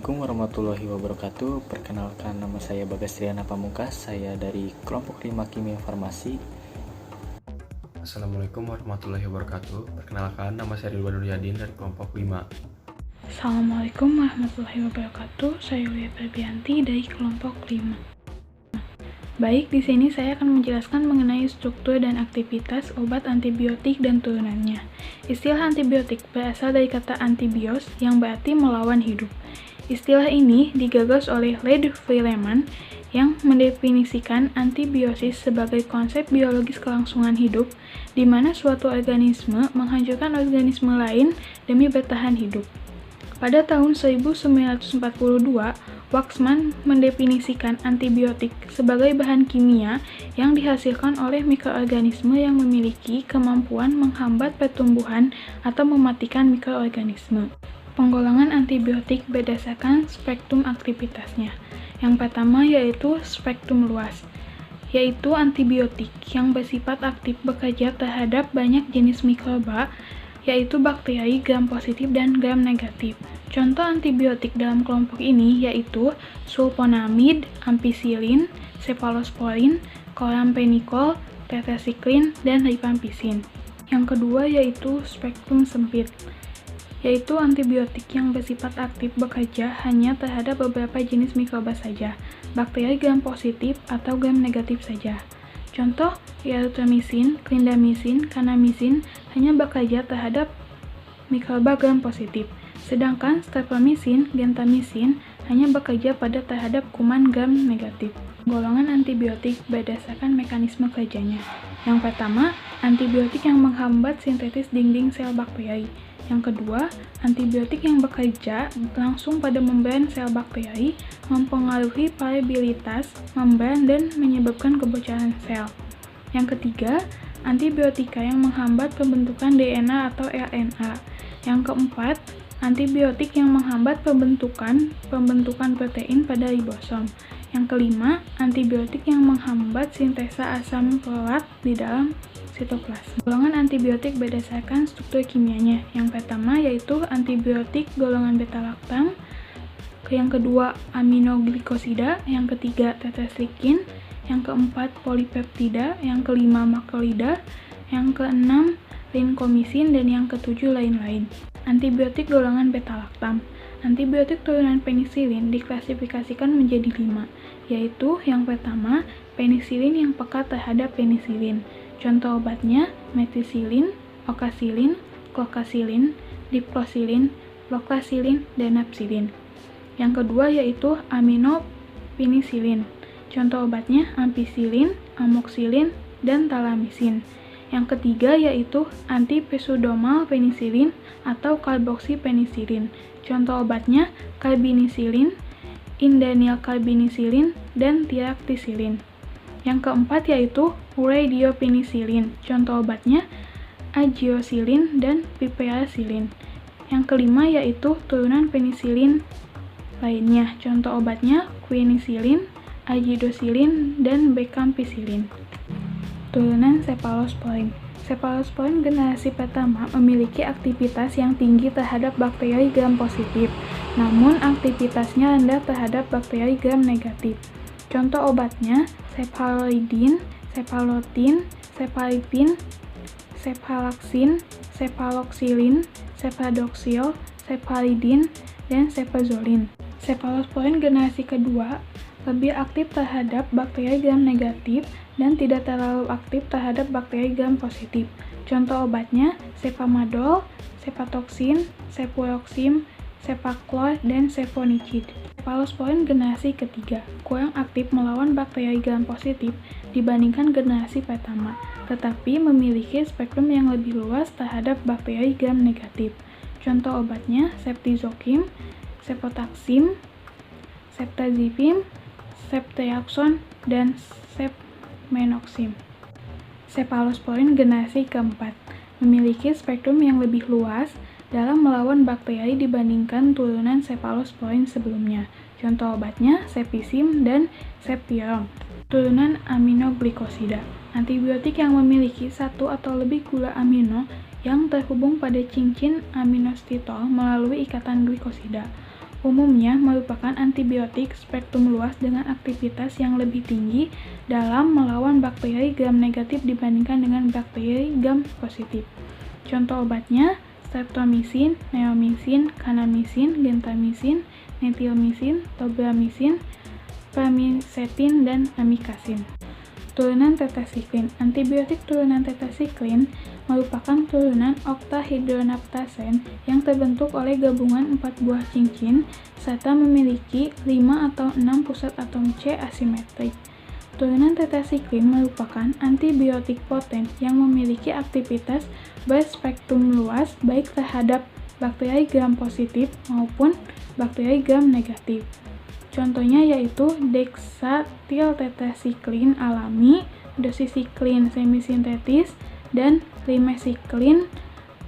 Assalamualaikum warahmatullahi wabarakatuh. Perkenalkan, nama saya Bagas Triana Pamungkas. Saya dari kelompok 5 Kimia Farmasi. Assalamualaikum warahmatullahi wabarakatuh. Perkenalkan, nama saya Ridwan Nuryadin dari kelompok 5. Assalamualaikum warahmatullahi wabarakatuh. Saya Yulia Febianti dari kelompok 5. Baik, di sini saya akan menjelaskan mengenai struktur dan aktivitas obat antibiotik dan turunannya. Istilah antibiotik berasal dari kata antibios yang berarti melawan hidup. Istilah ini digagas oleh Led-Vriemann yang mendefinisikan antibiosis sebagai konsep biologis kelangsungan hidup di mana suatu organisme menghancurkan organisme lain demi bertahan hidup. Pada tahun 1942, Waxman mendefinisikan antibiotik sebagai bahan kimia yang dihasilkan oleh mikroorganisme yang memiliki kemampuan menghambat pertumbuhan atau mematikan mikroorganisme. Penggolongan antibiotik berdasarkan spektrum aktivitasnya. Yang pertama yaitu spektrum luas, yaitu antibiotik yang bersifat aktif bekerja terhadap banyak jenis mikroba, yaitu bakteri gram positif dan gram negatif. Contoh antibiotik dalam kelompok ini yaitu sulfonamid, ampicillin, cephalosporin, chloramphenicol, tetracycline, dan rifampicin. Yang kedua yaitu spektrum sempit, yaitu antibiotik yang bersifat aktif bekerja hanya terhadap beberapa jenis mikroba saja, bakteri gram positif atau gram negatif saja. Contoh, erythromycin, clindamycin, kanamycin hanya bekerja terhadap mikroba gram positif, sedangkan streptomycin, gentamicin hanya bekerja terhadap kuman gram negatif. Golongan antibiotik berdasarkan mekanisme kerjanya. Yang pertama, antibiotik yang menghambat sintetis dinding sel bakteri. Yang kedua, antibiotik yang bekerja langsung pada membran sel bakteri, mempengaruhi variabilitas membran dan menyebabkan kebocoran sel. Yang ketiga, antibiotika yang menghambat pembentukan DNA atau RNA. Yang keempat, antibiotik yang menghambat pembentukan protein pada ribosom. Yang kelima, antibiotik yang menghambat sintesa asam folat di dalam sitoplasma. Golongan antibiotik berdasarkan struktur kimianya. Yang pertama yaitu antibiotik golongan beta-laktam, yang kedua aminoglikosida, yang ketiga tetracycline, yang keempat polipeptida, yang kelima makrolida, yang keenam lincomycin, dan yang ketujuh lain-lain. Antibiotik golongan beta-laktam. Antibiotik turunan penisilin diklasifikasikan menjadi 5, yaitu yang pertama penisilin yang peka terhadap penisilin. Contoh obatnya methicillin, okacillin, clocaccillin, diproxilin, flucloxacillin, dan napsilin. Yang kedua yaitu aminopenisilin. Contoh obatnya ampicillin, amoxicillin, dan talamicin. Yang ketiga yaitu antipseudomal penisilin atau carboxypenicillin. Contoh obatnya carbinicillin, indanyl-carbinicillin, dan tiacticillin. Yang keempat yaitu uridiopenicillin. Contoh obatnya agiocillin dan piperacillin. Yang kelima yaitu turunan penisilin lainnya. Contoh obatnya quenicillin, acidocillin, dan beccampicillin. Turunan cephalosporin. Cephalosporin generasi pertama memiliki aktivitas yang tinggi terhadap bakteri gram positif, namun aktivitasnya rendah terhadap bakteri gram negatif. Contoh obatnya cephaloidin, cephalotin, cefalipin, cephalaxin, cephaloxilin, cephalodoxil, cefalidin, dan cefazolin. Cephalosporin generasi kedua lebih aktif terhadap bakteri gram negatif dan tidak terlalu aktif terhadap bakteri gram positif. Contoh obatnya cefamadol, cefatoxin, cefuroxim, cefaclor, dan cefonicid. Cephalosporin generasi ketiga kurang aktif melawan bakteri gram positif dibandingkan generasi pertama, tetapi memiliki spektrum yang lebih luas terhadap bakteri gram negatif. Contoh obatnya ceftriaxone, cefotaxime, ceftazidime, ceftriaxone, dan cefmenoxim. Cephalosporin generasi keempat memiliki spektrum yang lebih luas dalam melawan bakteri dibandingkan turunan cephalosporin sebelumnya. Contoh obatnya cefixime dan cefpirom. Turunan aminoglikosida. Antibiotik yang memiliki satu atau lebih gula amino yang terhubung pada cincin aminostitol melalui ikatan glikosida. umumnya merupakan antibiotik spektrum luas dengan aktivitas yang lebih tinggi dalam melawan bakteri gram negatif dibandingkan dengan bakteri gram positif. Contoh obatnya streptomycin, neomycin, kanamycin, gentamicin, netilmycin, tobramycin, permisetin, dan amikacin. Turunan tetrasiklin. Antibiotik turunan tetrasiklin merupakan turunan oktahidronaptasen yang terbentuk oleh gabungan 4 buah cincin serta memiliki 5 atau 6 pusat atom C asimetrik. Turunan tetrasiklin merupakan antibiotik poten yang memiliki aktivitas berspektrum luas baik terhadap bakteri gram positif maupun bakteri gram negatif. Contohnya yaitu dexatiltetrasiklin alami, dosisiklin semisintetis, dan limesiklin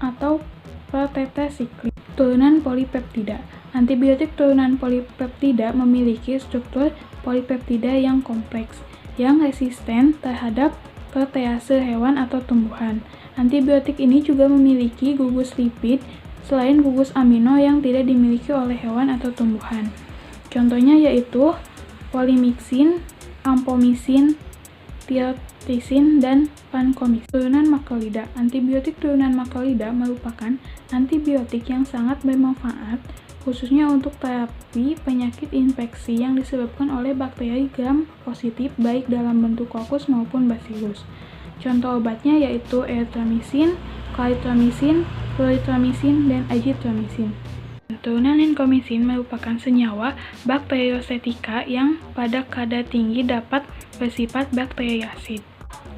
atau protetrasiklin. Turunan polipeptida. Antibiotik turunan polipeptida memiliki struktur polipeptida yang kompleks, yang resisten terhadap protease hewan atau tumbuhan. Antibiotik ini juga memiliki gugus lipid selain gugus amino yang tidak dimiliki oleh hewan atau tumbuhan. Contohnya yaitu polymyxin, ampomycin, tiotisin, dan vancomycin. Turunan makrolida. Antibiotik turunan makrolida merupakan antibiotik yang sangat bermanfaat khususnya untuk terapi penyakit infeksi yang disebabkan oleh bakteri gram positif baik dalam bentuk kokus maupun bacillus. Contoh obatnya yaitu erythromycin, clarithromycin, flurithromycin, dan azithromycin. Turunan encomycin merupakan senyawa bakteriosetika yang pada kadar tinggi dapat bersifat bakteriasid.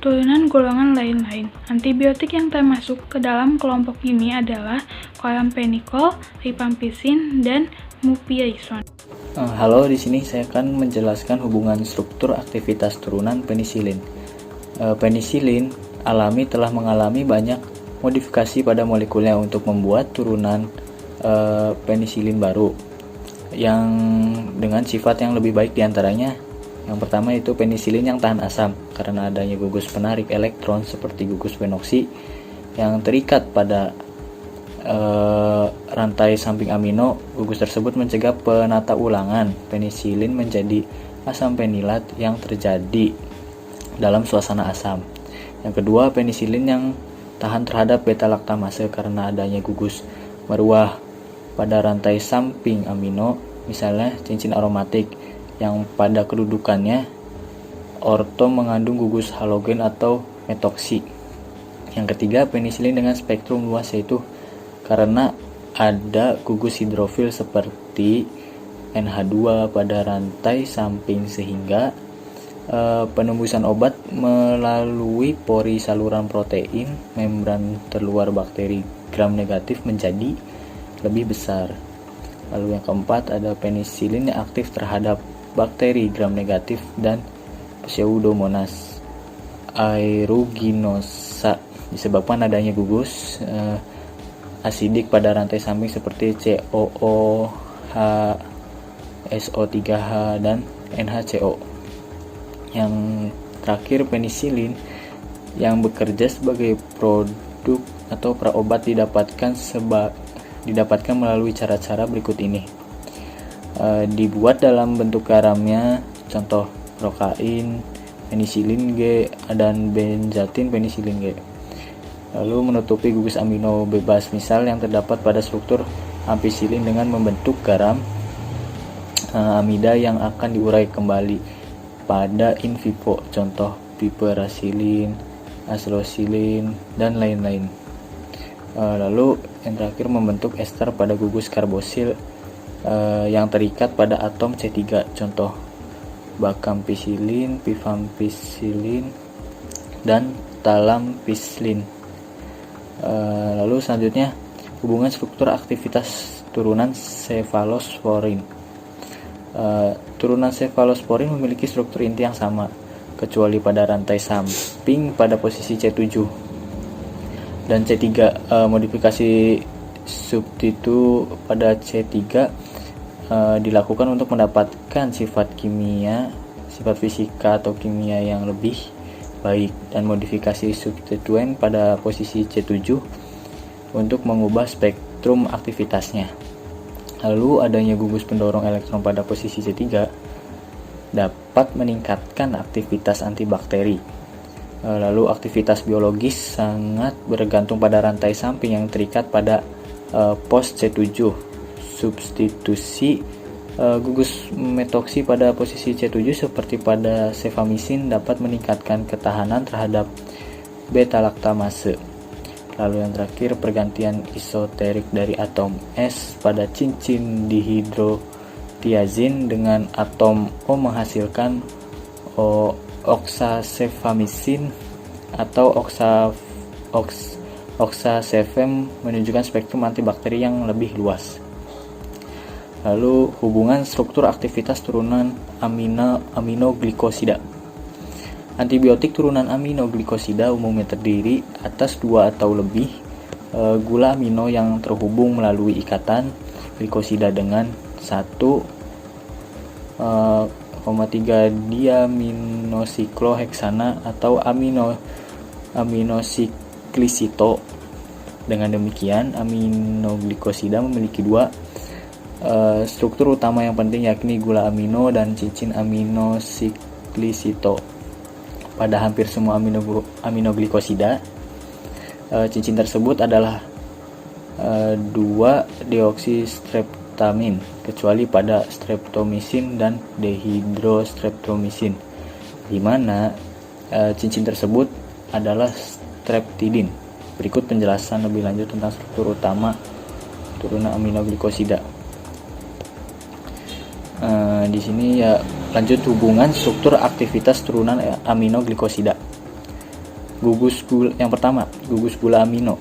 Turunan golongan lain-lain. Antibiotik yang termasuk ke dalam kelompok ini adalah chloramphenicol, rifampicin, dan mupirison. Halo, di sini saya akan menjelaskan hubungan struktur aktivitas turunan penisilin. Penisilin alami telah mengalami banyak modifikasi pada molekulnya untuk membuat turunan penisilin baru yang dengan sifat yang lebih baik diantaranya. Yang pertama itu penisilin yang tahan asam karena adanya gugus penarik elektron seperti gugus fenoksi yang terikat pada rantai samping amino. Gugus tersebut mencegah penata ulangan penisilin menjadi asam penilat yang terjadi dalam suasana asam. Yang kedua, penisilin yang tahan terhadap beta laktamase karena adanya gugus meruah pada rantai samping amino, misalnya cincin aromatik yang pada kedudukannya orto mengandung gugus halogen atau metoksi. Yang ketiga, penisilin dengan spektrum luas yaitu karena ada gugus hidrofil seperti NH2 pada rantai samping sehingga penembusan obat melalui pori saluran protein membran terluar bakteri gram negatif menjadi lebih besar. Lalu yang keempat ada penisilin yang aktif terhadap bakteri gram negatif dan Pseudomonas aeruginosa disebabkan adanya gugus asidik pada rantai samping seperti COOH, SO3H, dan NHCO. Yang terakhir, penisilin yang bekerja sebagai produk atau praobat didapatkan melalui cara-cara berikut ini. Dibuat dalam bentuk garamnya, contoh prokain, penisilin G, dan benzatin penisilin G. Lalu menutupi gugus amino bebas misal yang terdapat pada struktur ampicillin dengan membentuk garam amida yang akan diurai kembali pada in vivo, contoh piperacillin, acrylocillin, dan lain-lain. Lalu yang terakhir membentuk ester pada gugus karbosil yang terikat pada atom C3, contoh bakampicillin, pivampicillin, dan talampicillin. Lalu selanjutnya hubungan struktur aktivitas turunan cefalosporin. Turunan cefalosporin memiliki struktur inti yang sama kecuali pada rantai samping pada posisi C7 dan C3. Modifikasi subtitu pada C3 dilakukan untuk mendapatkan sifat fisika atau kimia yang lebih baik, dan modifikasi substituen pada posisi C7 untuk mengubah spektrum aktivitasnya. Lalu adanya gugus pendorong elektron pada posisi C3 dapat meningkatkan aktivitas antibakteri. Lalu aktivitas biologis sangat bergantung pada rantai samping yang terikat pada pos C7. Substitusi gugus metoksi pada posisi C7 seperti pada cefamisin dapat meningkatkan ketahanan terhadap beta-laktamase. Lalu yang terakhir, pergantian isoterik dari atom S pada cincin dihidrotiazin dengan atom O menghasilkan oxacefamisin atau oxacefem, menunjukkan spektrum antibakteri yang lebih luas. Lalu hubungan struktur aktivitas turunan aminoglikosida. Antibiotik turunan aminoglikosida umumnya terdiri atas 2 atau lebih gula amino yang terhubung melalui ikatan glikosida dengan 1,3 diaminosikloheksana atau aminosiklisito. Dengan demikian, aminoglikosida memiliki 2 struktur utama yang penting, yakni gula amino dan cincin aminosiklisito. Pada hampir semua aminoglikosida, cincin tersebut adalah 2-deoksistreptamin, kecuali pada streptomisin dan dehidrostreptomisin, di mana cincin tersebut adalah streptidin. Berikut penjelasan lebih lanjut tentang struktur utama turunan aminoglikosida. Di sini ya lanjut hubungan struktur aktivitas turunan aminoglikosida. Yang pertama, gugus gula amino.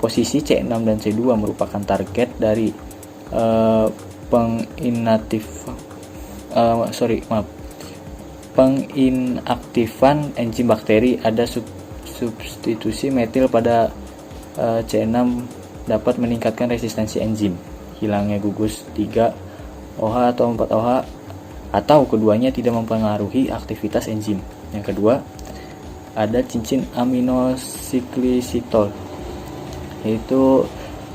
Posisi C6 dan C2 merupakan target dari penginaktifan enzim bakteri. Ada substitusi metil pada C6 dapat meningkatkan resistensi enzim. Hilangnya gugus 3-OH atau 4-OH atau keduanya tidak mempengaruhi aktivitas enzim. Yang kedua, ada cincin aminosiklisitol, yaitu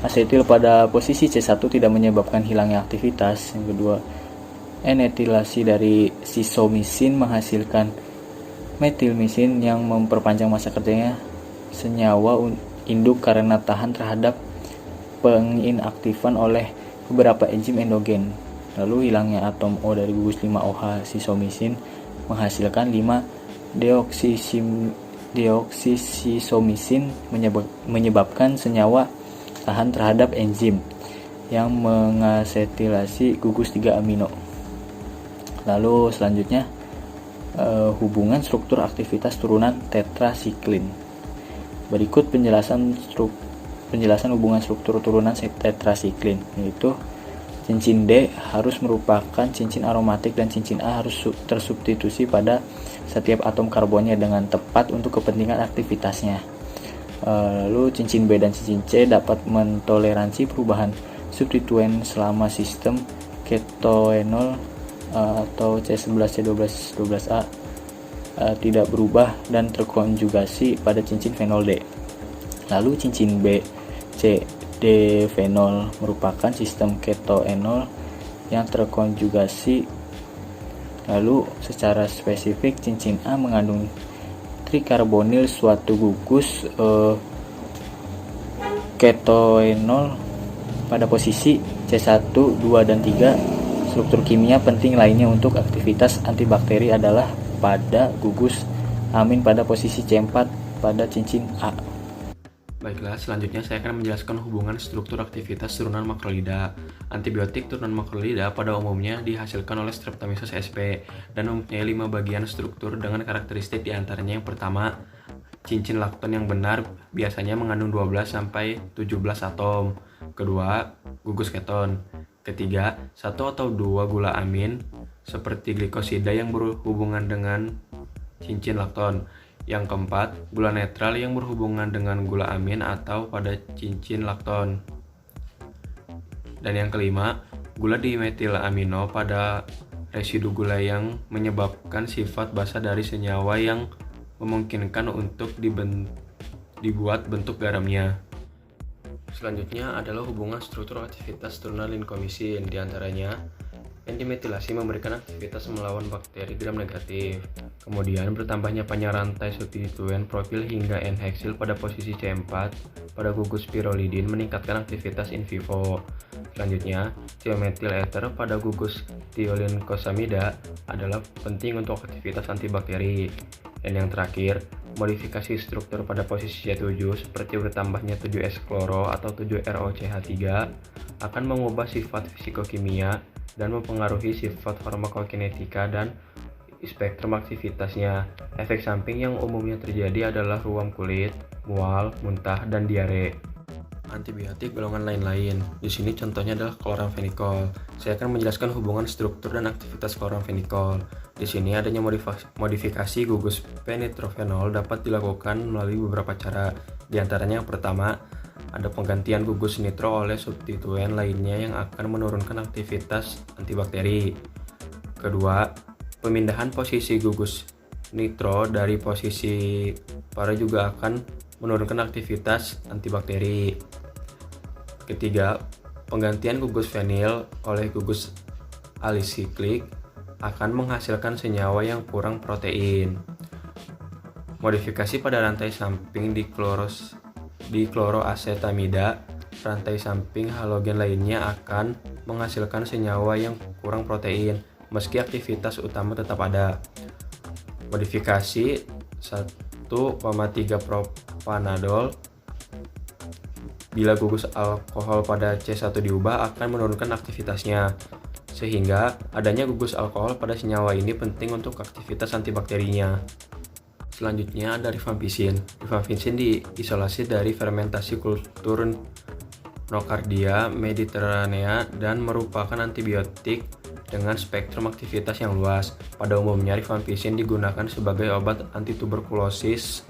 asetil pada posisi C1 tidak menyebabkan hilangnya aktivitas. Yang kedua, N-etilasi dari sisomisin menghasilkan metilmisin yang memperpanjang masa kerjanya senyawa induk karena tahan terhadap penginaktifan oleh beberapa enzim endogen. Lalu hilangnya atom O dari gugus 5-OH sisomisin menghasilkan 5-deoksisisomisin menyebabkan senyawa tahan terhadap enzim yang mengasetilasi gugus 3 amino. Lalu selanjutnya hubungan struktur aktivitas turunan tetrasiklin. Berikut penjelasan hubungan struktur turunan tetrasiklin, yaitu cincin D harus merupakan cincin aromatik dan cincin A harus tersubstitusi pada setiap atom karbonnya dengan tepat untuk kepentingan aktivitasnya. Lalu cincin B dan cincin C dapat mentoleransi perubahan substituen selama sistem ketoenol atau C11, C12, C12A tidak berubah dan terkonjugasi pada cincin fenol D. Lalu cincin B, C, D fenol merupakan sistem ketoenol yang terkonjugasi. Lalu secara spesifik cincin A mengandung trikarbonil suatu gugus ketoenol pada posisi C1, 2, dan 3. Struktur kimia penting lainnya untuk aktivitas antibakteri adalah pada gugus amin pada posisi C4 pada cincin A. Baiklah, selanjutnya saya akan menjelaskan hubungan struktur aktivitas turunan makrolida. Antibiotik turunan makrolida pada umumnya dihasilkan oleh Streptomyces sp dan mempunyai 5 bagian struktur dengan karakteristik diantaranya. Yang pertama, cincin lakton yang benar biasanya mengandung 12-17 atom. Kedua, gugus keton. Ketiga, 1 atau 2 gula amin seperti glikosida yang berhubungan dengan cincin lakton. Yang keempat, gula netral yang berhubungan dengan gula amin atau pada cincin lakton. Dan yang kelima, gula dimetilamino pada residu gula yang menyebabkan sifat basa dari senyawa yang memungkinkan untuk dibuat bentuk garamnya. Selanjutnya adalah hubungan struktur aktivitas turunan linkomisin, diantaranya N-dimetilasi memberikan aktivitas melawan bakteri gram negatif. Kemudian bertambahnya panjang rantai substituen profil hingga N-heksil pada posisi C4 pada gugus spirulidin meningkatkan aktivitas in vivo. Selanjutnya, thiometil ether pada gugus thiolinkosamida adalah penting untuk aktivitas antibakteri. Dan yang terakhir, modifikasi struktur pada posisi C7 seperti bertambahnya 7S-kloro atau 7ROCH3 akan mengubah sifat fisikokimia dan mempengaruhi sifat farmakokinetika dan spektrum aktivitasnya. Efek samping yang umumnya terjadi adalah ruam kulit, mual, muntah, dan diare. Antibiotik golongan lain-lain. Di sini contohnya adalah chloramphenicol. Saya akan menjelaskan hubungan struktur dan aktivitas chloramphenicol. Di sini adanya modifikasi gugus P-nitrophenol dapat dilakukan melalui beberapa cara. Di antaranya yang pertama, ada penggantian gugus nitro oleh substituen lainnya yang akan menurunkan aktivitas antibakteri. Kedua, pemindahan posisi gugus nitro dari posisi para juga akan menurunkan aktivitas antibakteri. Ketiga, penggantian gugus fenil oleh gugus alisiklik akan menghasilkan senyawa yang kurang protein. Modifikasi pada rantai samping di kloroasetamida, rantai samping halogen lainnya akan menghasilkan senyawa yang kurang protein, meski aktivitas utama tetap ada. Modifikasi 1,3 propanadol bila gugus alkohol pada C1 diubah akan menurunkan aktivitasnya, sehingga adanya gugus alkohol pada senyawa ini penting untuk aktivitas antibakterinya. Selanjutnya ada rifampicin. Rifampicin diisolasi dari fermentasi kultur Nocardia mediterranea dan merupakan antibiotik dengan spektrum aktivitas yang luas. Pada umumnya rifampicin digunakan sebagai obat antituberkulosis.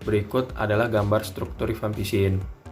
Berikut adalah gambar struktur rifampicin.